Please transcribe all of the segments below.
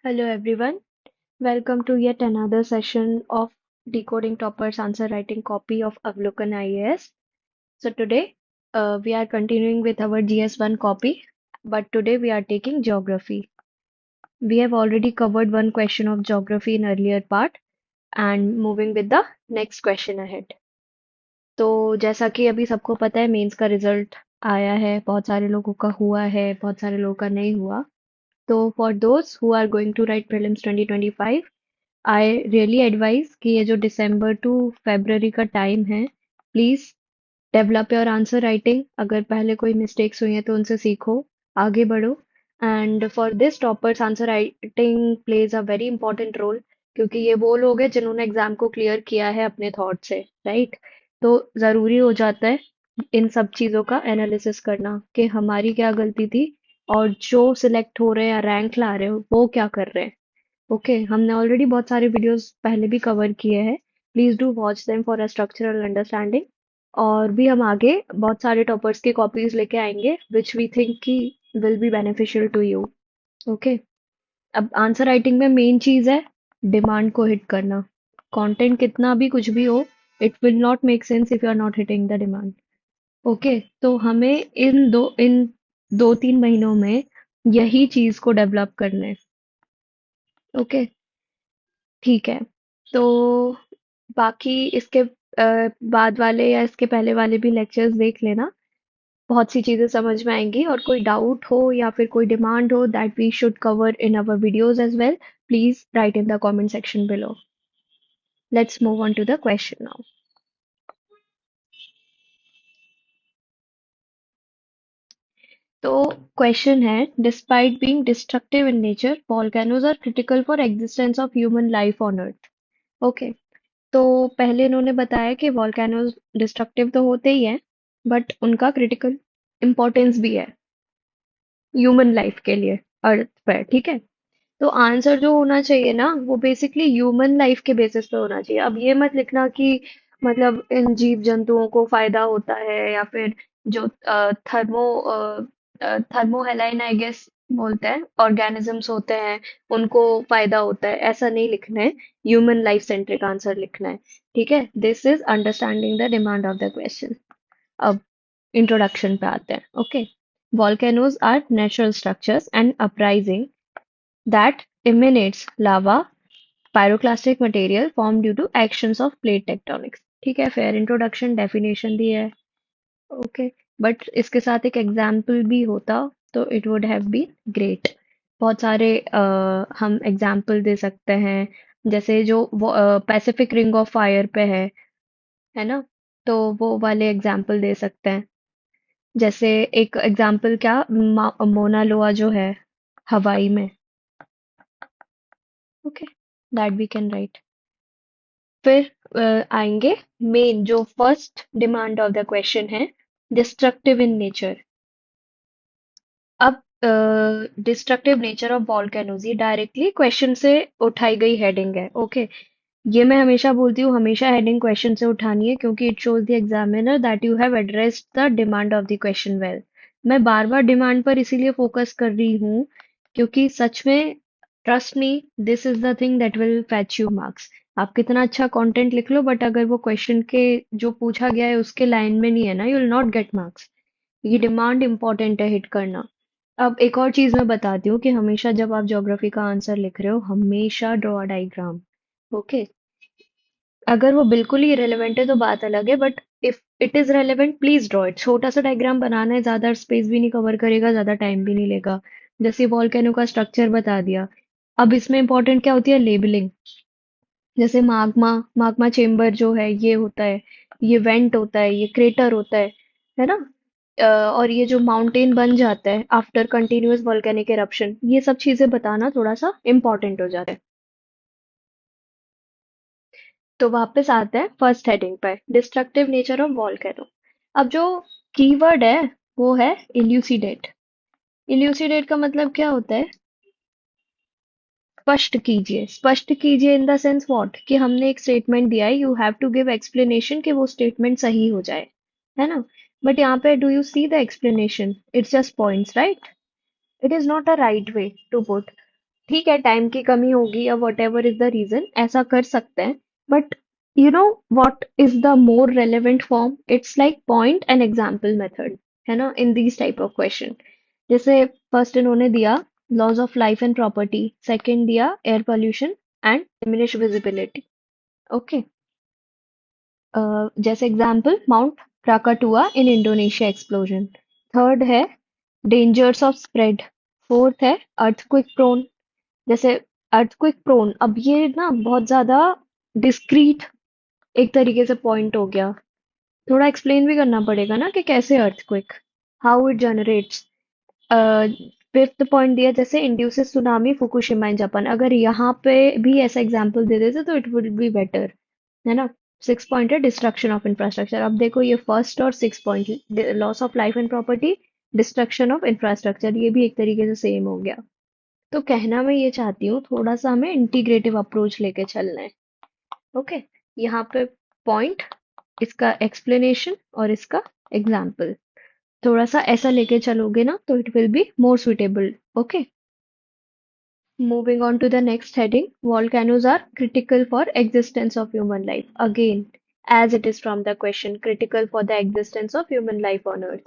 Hello everyone, welcome to yet another session of Decoding Toppers Answer Writing Copy of Avlokan IAS. So today we are continuing with our GS1 copy, but today we are taking geography. We have already covered one question of geography in earlier part and moving with the next question ahead. तो जैसा कि अभी सबको पता है mains का result आया है, बहुत सारे लोगों का हुआ है, बहुत सारे लोगों का नहीं हुआ. तो for those who are going to write prelims 2025 I really advise कि ये जो दिसंबर टू फरवरी का टाइम है please develop your answer writing. अगर पहले कोई मिस्टेक्स हुई हैं तो उनसे सीखो, आगे बढ़ो. And for this toppers answer writing plays a very important role, क्योंकि ये वो लोग हैं जिन्होंने एग्जाम को क्लियर किया है अपने थॉट से, राइट? तो जरूरी हो जाता है इन सब चीजों का एनालिसिस करना कि हमारी क्या गलती थी और जो सिलेक्ट हो रहे हैं या रैंक ला रहे हो वो क्या कर रहे हैं. ओके, हमने ऑलरेडी बहुत सारे वीडियोस पहले भी कवर किए हैं. Please do watch them for a structural understanding. और भी हम आगे बहुत सारे टॉपर्स की कॉपीज लेके आएंगे विच वी थिंक की will be beneficial to you. Okay, अब आंसर राइटिंग में मेन चीज है डिमांड को हिट करना. कंटेंट कितना भी कुछ भी हो, it will not make sense if you are not hitting the demand. Okay, तो हमें इन 2-3 महीनों में यही चीज को डेवलप करना है. ओके, ठीक है. तो बाकी इसके बाद वाले या इसके पहले वाले भी लेक्चर्स देख लेना. बहुत सी चीजें समझ में आएंगी, और कोई डाउट हो या फिर कोई डिमांड हो that we should cover in our videos as well, please write in the comment section below. Let's move on to the question now. तो क्वेश्चन है, despite being destructive in nature volcanoes are critical for existence of human life on earth. Okay, तो पहले इन्होंने बताया कि volcanoes destructive तो होते ही हैं, बट उनका क्रिटिकल इम्पोर्टेंस भी है ह्यूमन लाइफ के लिए अर्थ पर. ठीक है, तो आंसर जो होना चाहिए ना वो बेसिकली ह्यूमन लाइफ के बेसिस पे होना चाहिए. अब ये मत लिखना कि मतलब इन जीव जंतुओं को फायदा होता है, या फिर जो थर्मोहेलाइन आई गेस बोलते हैं ऑर्गेनिजम्स होते हैं उनको फायदा होता है, ऐसा नहीं लिखना है. ह्यूमन लाइफ सेंट्रिक आंसर लिखना है. ठीक है, this is understanding the demand of the question. अब इंट्रोडक्शन पे आते हैं. Okay, volcanoes are natural structures and uprising that emanates lava, pyroclastic material formed due to actions of plate tectonics. ठीक है, फेयर इंट्रोडक्शन, डेफिनेशन दी है. Okay, but इसके साथ एक एग्जाम्पल भी होता तो it would have been great. बहुत सारे हम एग्जाम्पल दे सकते हैं, जैसे जो पैसिफिक रिंग ऑफ फायर पे है ना, तो वो वाले एग्जाम्पल दे सकते हैं. जैसे एक एग्जाम्पल क्या, मोना लोआ जो है हवाई में. Okay, that we can write. फिर आएंगे मेन जो first demand of the question है, डिस्ट्रक्टिव इन नेचर. अब डिस्ट्रक्टिव नेचर ऑफ वॉल्केनोज ये डायरेक्टली क्वेश्चन से उठाई गई हेडिंग है. ओके, ये मैं हमेशा बोलती हूँ, हमेशा हेडिंग क्वेश्चन से उठानी है, क्योंकि it shows the examiner that you have addressed the demand of the question well. मैं बार बार डिमांड पर इसीलिए फोकस कर रही हूँ क्योंकि सच में, trust me, this is the thing that will fetch you marks. आप कितना अच्छा कंटेंट लिख लो, बट अगर वो क्वेश्चन के जो पूछा गया है उसके लाइन में नहीं है ना, you will not get marks. ये डिमांड इंपॉर्टेंट है हिट करना. अब एक और चीज मैं बताती हूँ कि हमेशा जब आप ज्योग्राफी का आंसर लिख रहे हो हमेशा ड्रॉ डायग्राम. ओके, अगर वो बिल्कुल ही irrelevant है तो बात अलग है, but if it is relevant please draw it. छोटा सा डायग्राम बनाना है, ज्यादा स्पेस भी नहीं कवर करेगा, ज्यादा टाइम भी नहीं लेगा. जैसे वॉल्केनो का स्ट्रक्चर बता दिया. अब इसमें इंपॉर्टेंट क्या होती है, लेबलिंग. जैसे माग्मा माग्मा चेम्बर जो है ये होता है, ये वेंट होता है, ये क्रेटर होता है ना. और ये जो माउंटेन बन जाता है आफ्टर कंटिन्यूअस वॉल्केनिक एरप्शन, ये सब चीजें बताना थोड़ा सा इम्पोर्टेंट हो जाता है. तो वापस आते हैं फर्स्ट हेडिंग पर, डिस्ट्रक्टिव नेचर ऑफ वॉल्केनो. अब जो कीवर्ड है वो है इल्यूसिडेट. इल्यूसिडेट का मतलब क्या होता है, स्पष्ट कीजिए. स्पष्ट कीजिए इन द सेंस व्हाट, कि हमने एक स्टेटमेंट दिया है, you have to give explanation कि वो स्टेटमेंट सही हो जाए, है ना. बट यहाँ पे do you see the explanation, it's just points, right? It is not a right way to put. ठीक है, टाइम की कमी होगी या whatever is the reason, ऐसा कर सकते हैं, but you know what is the more relevant form, it's like point and example method, है ना, in these type of question. जैसे फर्स्ट इन्होंने दिया laws of life and property, second दिया air pollution and diminish visibility. Okay, जैसे example mount Krakatoa in Indonesia explosion, third है dangers of spread, fourth है earthquake prone. जैसे earthquake prone, अब ये ना बहुत ज्यादा डिस्क्रीट एक तरीके से पॉइंट हो गया, थोड़ा एक्सप्लेन भी करना पड़ेगा ना कि कैसे earthquake, how it generates. Fifth point दिया जैसे induces tsunami Fukushima in Japan, अगर यहाँ पे भी ऐसा एग्जांपल दे देते तो इट वुड बी बेटर, है ना। सिक्स पॉइंट है डिस्ट्रक्शन ऑफ इंफ्रास्ट्रक्चर, अब देखो ये फर्स्ट और six point, loss of life and property, destruction of infrastructure, ये भी एक तरीके से सेम हो गया। तो कहना मैं ये चाहती हूँ, थोड़ा सा हमें इंटीग्रेटिव अप्रोच लेके चलना है। ओके, यहाँ पे पॉइंट, इसका एक्सप्लेनेशन और इसका एग्जाम्पल, थोड़ा सा ऐसा लेके चलोगे ना तो it will be more suitable. Okay, moving on to the next heading, volcanoes are critical for existence of human life. Again, as it is from the question, critical for the existence of human life on earth.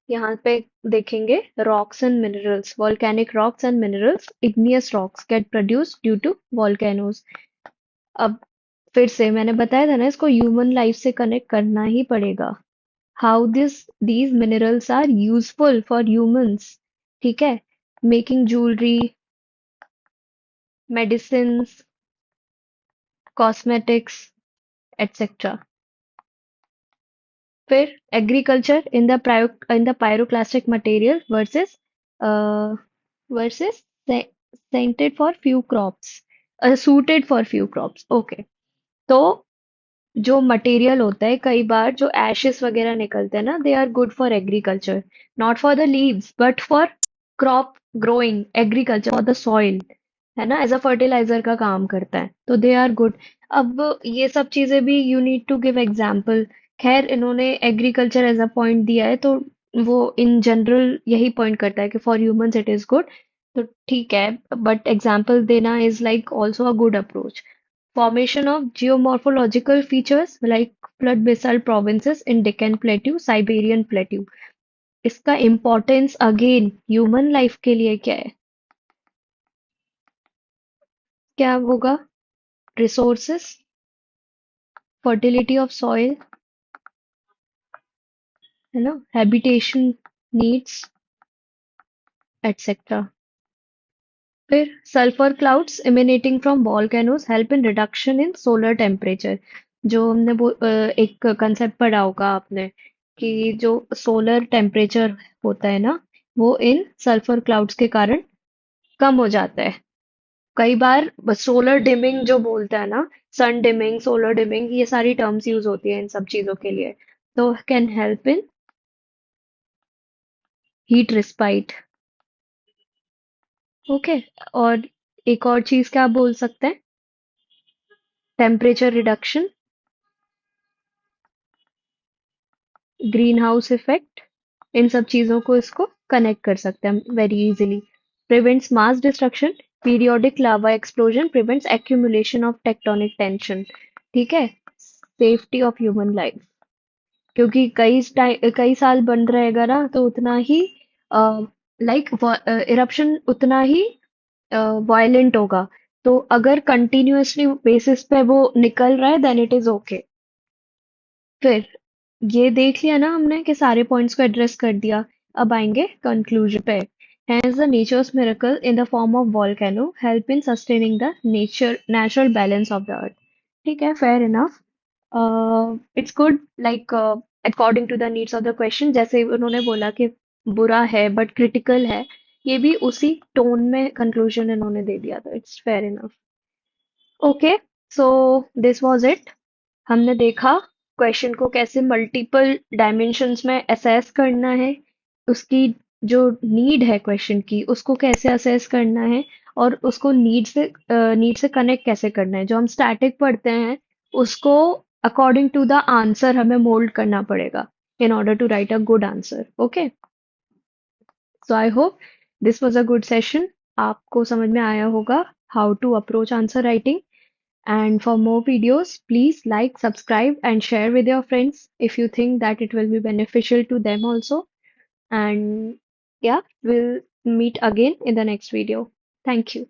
यहाँ पे देखेंगे rocks and minerals, volcanic rocks and minerals, igneous rocks get produced due to volcanoes. अब फिर से मैंने बताया था ना, इसको ह्यूमन लाइफ से कनेक्ट करना ही पड़ेगा। How these minerals are useful for humans, ठीक है, making jewelry, medicines, cosmetics, etc. फिर agriculture in the pyroclastic material versus scented for few crops, suited for few crops. Okay, तो जो मटेरियल होता है, कई बार जो एशेस वगैरह निकलते हैं ना, they are good for agriculture, not for the leaves but for crop growing, agriculture for the soil, है ना, एज अ फर्टिलाइजर का काम करता है, तो दे आर गुड। अब ये सब चीजें भी you need to give example. खैर इन्होंने एग्रीकल्चर एज अ पॉइंट दिया है, तो वो इन जनरल यही पॉइंट करता है कि for humans it is good, तो ठीक है, बट एग्जाम्पल देना is like also a good approach. Formation of geomorphological features like flood basalt provinces in Deccan Plateau, Siberian Plateau. इसका इम्पोर्टेंस अगेन ह्यूमन लाइफ के लिए क्या है, क्या होगा, रिसोर्सेस, फर्टिलिटी ऑफ सॉइल, है ना, हैबिटेशन नीड्स, एटसेट्रा। फिर sulphur clouds emanating from volcanoes help in reduction in solar temperature. जो हमने एक कंसेप्ट पढ़ा होगा आपने कि जो सोलर टेम्परेचर होता है ना, वो इन सल्फर क्लाउड्स के कारण कम हो जाता है। कई बार सोलर डिमिंग जो बोलता है ना, सन डिमिंग, सोलर डिमिंग, ये सारी टर्म्स यूज होती है इन सब चीजों के लिए, तो can help in heat respite. Okay, और एक और चीज क्या बोल सकते हैं, temperature reduction, green house effect, इन सब चीजों को इसको कनेक्ट कर सकते हैं very easily. Prevents mass destruction, periodic lava explosion prevents accumulation of tectonic tension, ठीक है, सेफ्टी ऑफ ह्यूमन लाइफ, क्योंकि कई साल बंद रहेगा ना तो उतना ही लाइक इरप्शन उतना ही वायलेंट होगा, तो अगर कंटिन्यूअसली बेसिस पे वो निकल रहा है देन इट इज ओके। फिर ये देख लिया ना हमने कि सारे पॉइंट्स को एड्रेस कर दिया, अब आएंगे कंक्लूजन पे। Hence the nature's miracle in the form of volcano help in sustaining the natural balance of the earth. ठीक है, fair enough. It's good like according to the needs of the question, जैसे उन्होंने बोला कि बुरा है but critical है, ये भी उसी टोन में कंक्लूजन इन्होंने दे दिया था, it's fair enough. Okay, so this was it. हमने देखा क्वेश्चन को कैसे मल्टीपल डायमेंशंस में असेस करना है, उसकी जो नीड है क्वेश्चन की उसको कैसे असेस करना है, और उसको नीड से कनेक्ट कैसे करना है। जो हम स्टैटिक पढ़ते हैं उसको अकॉर्डिंग टू द आंसर हमें मोल्ड करना पड़ेगा in order to write a good answer. Okay, so I hope this was a good session. आपको समझ में आया होगा how to approach answer writing. And for more videos, please like, subscribe, and share with your friends if you think that it will be beneficial to them also. And yeah, we'll meet again in the next video. Thank you.